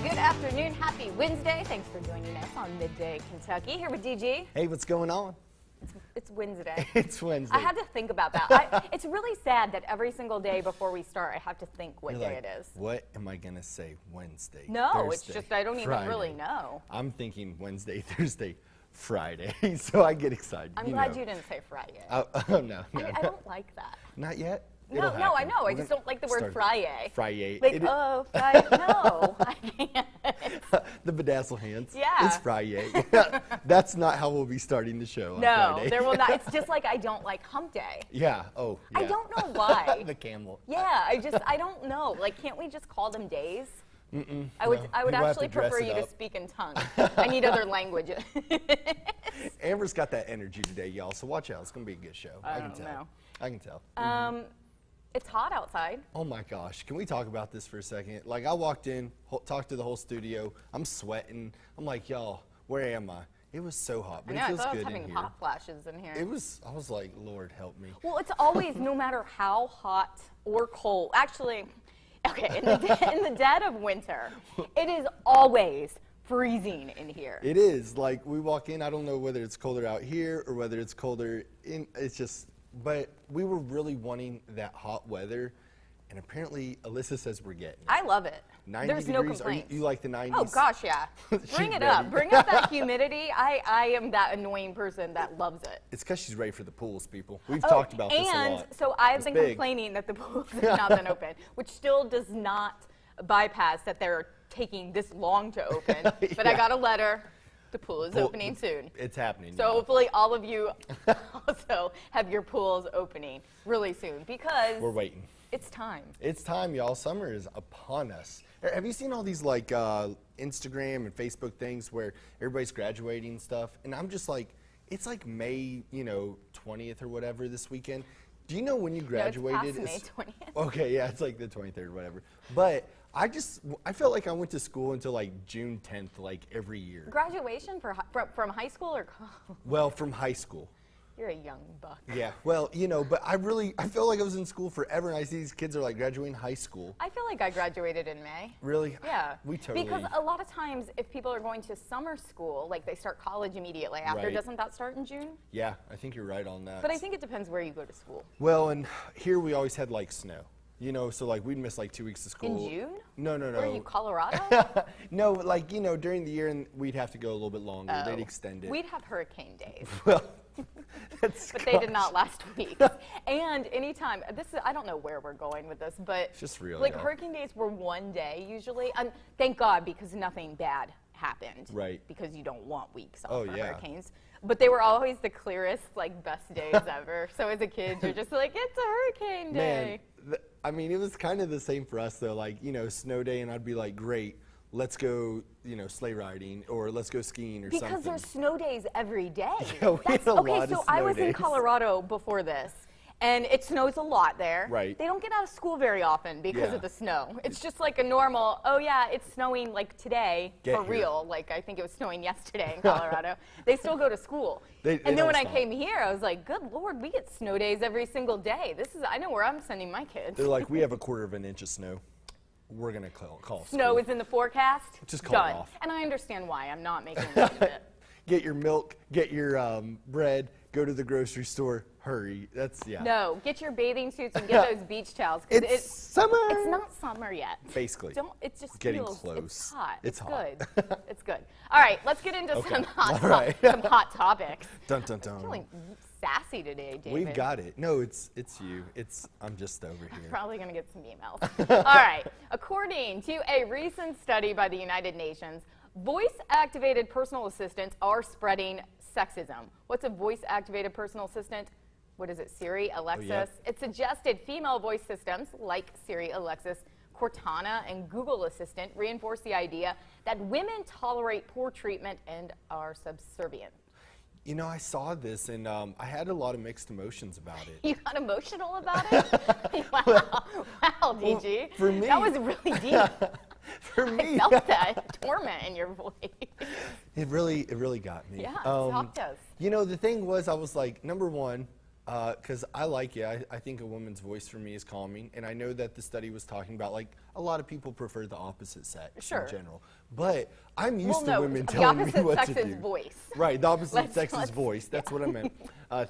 Good afternoon. Happy Wednesday. Thanks for joining us on Midday Kentucky. Here with DG. Hey, what's going on? It's Wednesday. It's Wednesday. I had to think about that. It's really sad that every single day before we start, I have to think what day it is. What am I going to say Wednesday? No, Thursday, it's just I don't Friday. even really know. I'm thinking Wednesday, Thursday, Friday, so I get excited. I'm glad you didn't say Friday. Oh, no. I don't like that. Not yet? No, I know. I just don't like the word Friday. Friday. Like, Friday. No, I can't. The bedazzle hands. Yeah. It's Friday. That's not how we'll be starting the show on No, Friday. there will not. It's just like I don't like hump day. Yeah. Oh, yeah. I don't know why. The camel. Yeah, I don't know. Like, can't we just call them days? I would People have actually to dress prefer it you to up. speak in tongues. I need other languages. Amber's got that energy today, y'all, so watch out. It's going to be a good show. I can don't tell. know. I can tell. It's hot outside. Oh my gosh, can we talk about this for a second? Like, I walked in, talked to the whole studio, I'm sweating. I'm like, y'all, where am I? It was so hot, but I know, it feels I thought I good was in having here. hot flashes in here. I was like, Lord help me. Well, it's always, no matter how hot or cold. Actually, okay, in the dead of winter, it is always freezing in here. It is, like, we walk in, I don't know whether it's colder out here or whether it's colder in, it's just, but we were really wanting that hot weather, and apparently Alyssa says we're getting it. I love it. 90 There's degrees, no complaints. you like the 90s? Oh gosh, yeah. Bring it up. Bring up that humidity. I am that annoying person that loves it. It's because she's ready for the pools, people. We've talked about this a lot. And so I've It's been big. complaining that the pools have not been open, which still does not bypass that they're taking this long to open. But I Yeah. got a letter. The pool is opening soon. It's happening. So hopefully all of you also have your pools opening really soon because We're waiting. it's time. It's time, y'all. Summer is upon us. Have you seen all these like Instagram and Facebook things where everybody's graduating and stuff? And I'm just like, it's like May, 20th or whatever this weekend. Do you know when you graduated? No, it's past May 20th. Okay, yeah, it's like the 23rd or whatever. But I felt like I went to school until like June 10th, like every year. Graduation from high school or college? Well, from high school. You're a young buck. Yeah, well, but I felt like I was in school forever, and I see these kids are like graduating high school. I feel like I graduated in May. Really? Yeah. We totally. Because a lot of times, if people are going to summer school, like they start college immediately after, Right. doesn't that start in June? Yeah, I think you're right on that. But I think it depends where you go to school. Well, and here we always had like snow, so like we'd miss like 2 weeks of school. In June? No. Where are you, Colorado? No, like, during the year, and we'd have to go a little bit longer. They'd extend it. We'd have hurricane days. Well, that's But they did not last week. And anytime, I don't know where we're going with this, but Just real, like yeah. hurricane days were one day usually. And thank God, because nothing bad happened. Right. Because you don't want weeks off Oh, for yeah. hurricanes. But they were always the clearest, like best days ever. So as a kid, you're just like, it's a hurricane day. Man, it was kind of the same for us though. Like, snow day, and I'd be like, great, let's go, sleigh riding, or let's go skiing or something. Because there's snow days every day. Yeah, we had a lot of so I snow was in days. Colorado before this, and it snows a lot there. Right. They don't get out of school very often because Yeah. of the snow. It's just like a normal, oh yeah, it's snowing like today Get for here. real. Like I think it was snowing yesterday in Colorado. They still go to school. They and then don't when I stop. came here, I was like, good Lord, we get snow days every single day. I know where I'm sending my kids. They're like, we have a quarter of an inch of snow. We're going to call Snow school. is in the forecast. Just call it Done. off. And I understand why. I'm not making light of it. Get your milk, get your bread, go to the grocery store, hurry. Yeah. No, get your bathing suits and get those beach towels. 'Cause It's summer. It's not summer yet. Basically. It just Getting feels, close. It's hot. It's hot. good. It's good. All right, let's get into Okay. some hot, All right. some hot topics. Dun, dun, dun. Feeling sassy today, David. We've got it. No, it's you. I'm just over here. Probably going to get some emails. All right. According to a recent study by the United Nations, voice-activated personal assistants are spreading sexism. What's a voice-activated personal assistant? What is it, Siri, Alexis? yep. It suggested female voice systems like Siri, Alexis, Cortana, and Google Assistant reinforce the idea that women tolerate poor treatment and are subservient. I saw this, and I had a lot of mixed emotions about it. You got emotional about it? Wow, DG. for me- That was really deep. For me, I felt that torment in your voice. it really got me. Yeah, talk to us. The thing was, I was like, number one, Because I like it. I think a woman's voice for me is calming. And I know that the study was talking about, like, a lot of people prefer the opposite sex in general. But I'm used to women telling me what to do. The opposite sex's voice. Right, the opposite sex's voice. That's what I meant.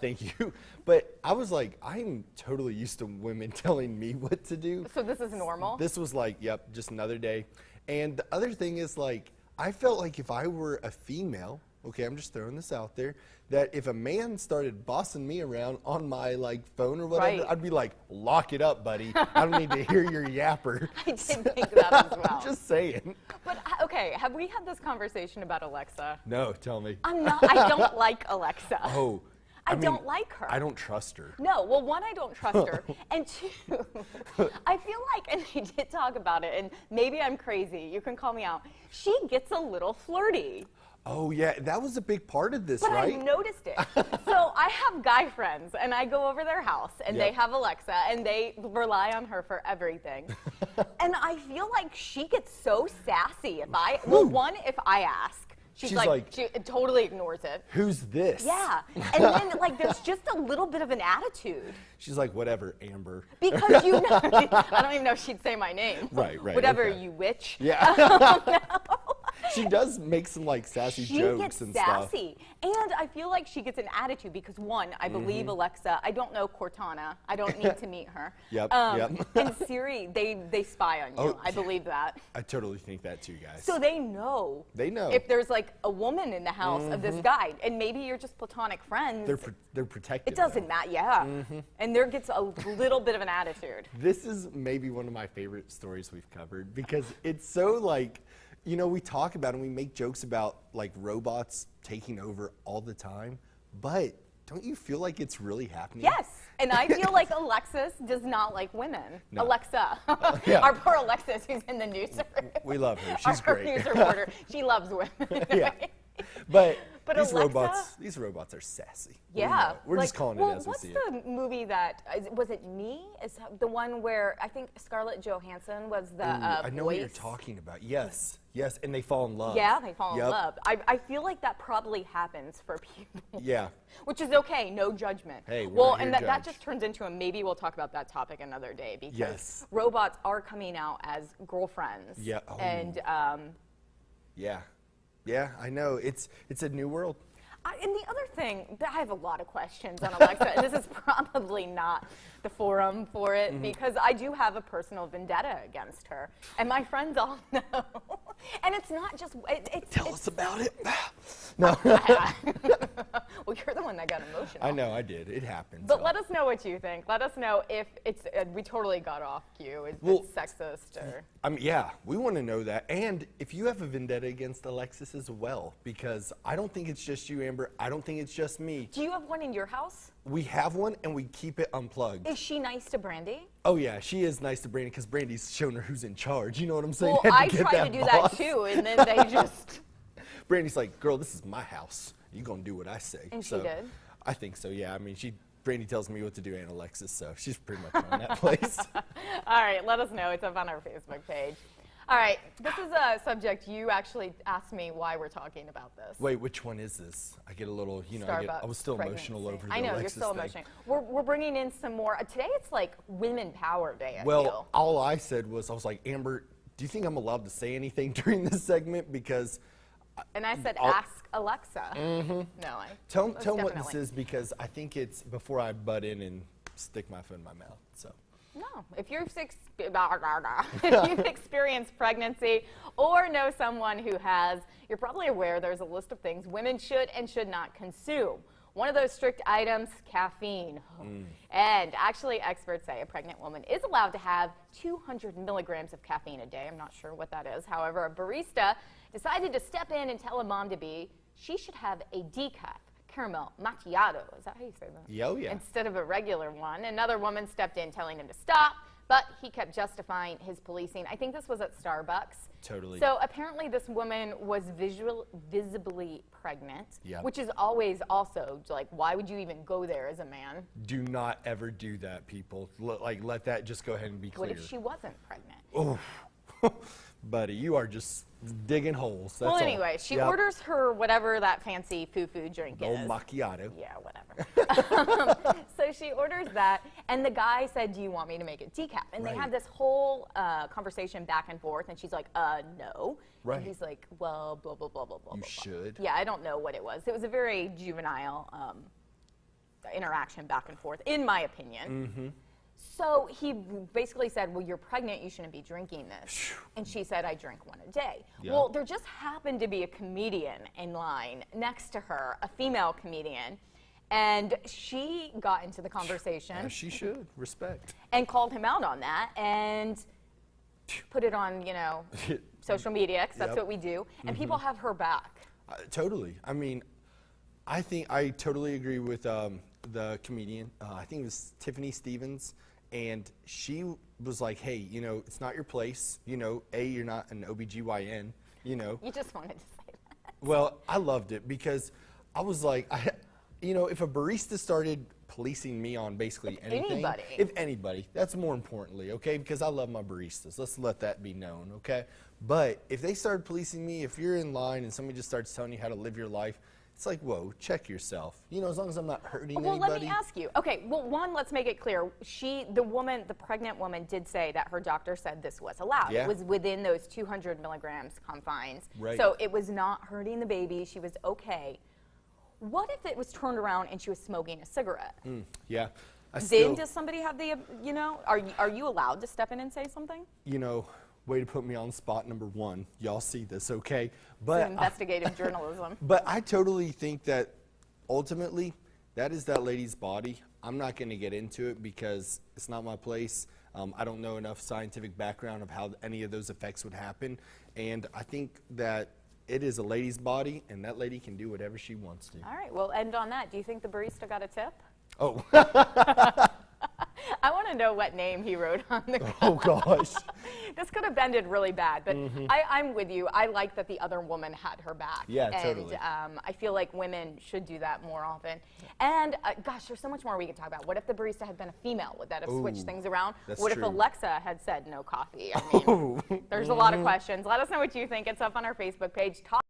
Thank you. But I was like, I'm totally used to women telling me what to do. So this is normal? This was like, yep, just another day. And the other thing is, like, I felt like if I were a female, okay, I'm just throwing this out there, that if a man started bossing me around on my like phone or whatever, I'd be like, lock it up, buddy. I don't need to hear your yapper. I did think that as well. I'm just saying. But okay, have we had this conversation about Alexa? No, tell me. I don't like Alexa. Oh. I don't like her. I don't trust her. No, well, one, I don't trust her, and two, I feel like, and they did talk about it, and maybe I'm crazy, you can call me out, she gets a little flirty. Oh, yeah, that was a big part of this, but right? I've noticed it. So I have guy friends, and I go over their house, and they have Alexa, and they rely on her for everything. And I feel like she gets so sassy if if I ask. She's like, she totally ignores it. Who's this? Yeah. And then, like, there's just a little bit of an attitude. She's like, whatever, Amber. Because you know, I don't even know if she'd say my name. Right. Whatever, okay. you witch. Yeah. No. She does make some, like, sassy jokes and stuff. She gets sassy. And I feel like she gets an attitude because, one, I believe Alexa. I don't know Cortana. I don't need to meet her. Yep. And Siri, they spy on you. I believe that. I totally think that too, guys. So they know. They know. If there's, like, a woman in the house of this guy, and maybe you're just platonic friends. They're protected. It doesn't matter, yeah. And there gets a little bit of an attitude. This is maybe one of my favorite stories we've covered because it's so, like, you know, we talk about and we make jokes about, like, robots taking over all the time, but don't you feel like it's really happening? Yes, and I feel like Alexis does not like women. No. Alexa, Yeah. Our poor Alexis who's in the news. We love her. She's our great. news reporter. She loves women. Yeah. But these Alexa, robots are sassy. Yeah. We're just calling it as we see it. What's the movie that, was it Me? Is the one where I think Scarlett Johansson was the I know what you're voice? talking about. Yes, and they fall in love. Yeah, they fall in love. I feel like that probably happens for people. Yeah. Which is okay, no judgment. Hey, we're well, not here and to that judge. just turns into maybe we'll talk about that topic another day because Yes. robots are coming out as girlfriends. Yeah. Oh. And Yeah, I know. It's a new world. and the other thing, I have a lot of questions on Alexa, and this is probably not the forum for it because I do have a personal vendetta against her, and my friends all know. And it's not just Tell us about it. No. Well, you're the one that got emotional. I know, I did. It happened. But so. let us know what you think. Let us know if it's, we totally got off cue, if Well, it's sexist or. I mean, yeah, we want to know that. And if you have a vendetta against Alexis as well, because I don't think it's just you, Amber. I don't think it's just me. Do you have one in your house? We have one, and we keep it unplugged. Is she nice to Brandy? Oh, yeah, she is nice to Brandy because Brandy's shown her who's in charge. You know what I'm saying? Well, Had I get tried to do that boss. too, and then they just. Brandy's like, girl, this is my house. You're going to do what I say. And she so, did? I think so, yeah. I mean, Brandy tells me what to do, and Alexis, so she's pretty much on that place. All right, let us know. It's up on our Facebook page. All right, this is a subject you actually asked me why we're talking about this. Wait, which one is this? I get a little, I was still emotional over the I know, Alexis you're still thing. emotional. We're bringing in some more. Today it's like Women Power Day, I Well, feel. all I said was, I was like, Amber, do you think I'm allowed to say anything during this segment? Because And I said, ask Alexa. No, tell them what this is, because I think it's before I butt in and stick my foot in my mouth. So. No, if you've experienced pregnancy or know someone who has, you're probably aware there's a list of things women should and should not consume. One of those strict items, caffeine. And actually, experts say a pregnant woman is allowed to have 200 milligrams of caffeine a day. I'm not sure what that is. However, a barista decided to step in and tell a mom-to-be she should have a decaf caramel macchiato. Is that how you say that? Yeah, yeah. Instead of a regular one. Another woman stepped in telling him to stop, but he kept justifying his policing. I think this was at Starbucks. Totally. So apparently this woman was visibly pregnant, Yep. which is always also, like, why would you even go there as a man? Do not ever do that, people. Let that just go ahead and be clear. What if she wasn't pregnant? Oh, buddy, you are just digging holes. That's Well, all. anyway, she Yep. orders her whatever that fancy foo-foo drink Old is. macchiato. Yeah, whatever. So she orders that, and the guy said, "Do you want me to make it decaf?" And they Right. had this whole conversation back and forth, and she's like, no." Right. And he's like, "Well, blah, blah, blah, blah, blah, You blah." should. Yeah, I don't know what it was. It was a very juvenile interaction back and forth, in my opinion. Mm-hmm. So he basically said, "Well, you're pregnant, you shouldn't be drinking this." And she said, "I drink one a day." Yeah. Well, there just happened to be a comedian in line next to her, a female comedian, and she got into the conversation As she should. Respect. and called him out on that and put it on, social media, because that's Yep. what we do, and people have her back. Totally. I mean, I think I totally agree with the comedian. I think it was Tiffany Stevens. And she was like, hey, it's not your place. You're not an OBGYN, You just wanted to say that. Well, I loved it because I was like, if a barista started policing me on basically anything. If anybody, that's more importantly, okay? Because I love my baristas. Let's let that be known, okay? But if they started policing me, if you're in line and somebody just starts telling you how to live your life, it's like, whoa, check yourself. As long as I'm not hurting anybody. Well, let me ask you. Okay, well, one, let's make it clear. The pregnant woman did say that her doctor said this was allowed. Yeah. It was within those 200 milligrams confines. Right. So it was not hurting the baby. She was okay. What if it was turned around and she was smoking a cigarette? Yeah. Then does somebody have the, are you allowed to step in and say something? Way to put me on spot number one. Y'all see this, okay? It's But investigative journalism. But I totally think that ultimately that is that lady's body. I'm not going to get into it because it's not my place. I don't know enough scientific background of how any of those effects would happen. And I think that it is a lady's body, and that lady can do whatever she wants to. All right, we'll end on that. Do you think the barista got a tip? Oh. I want to know what name he wrote on the cup. Oh, gosh. This could have ended really bad, but I'm with you. I like that the other woman had her back. Yeah, and, totally. I feel like women should do that more often. And gosh, there's so much more we could talk about. What if the barista had been a female? Would that have switched things around? That's What true. if Alexa had said no coffee? I mean, there's a lot of questions. Let us know what you think. It's up on our Facebook page.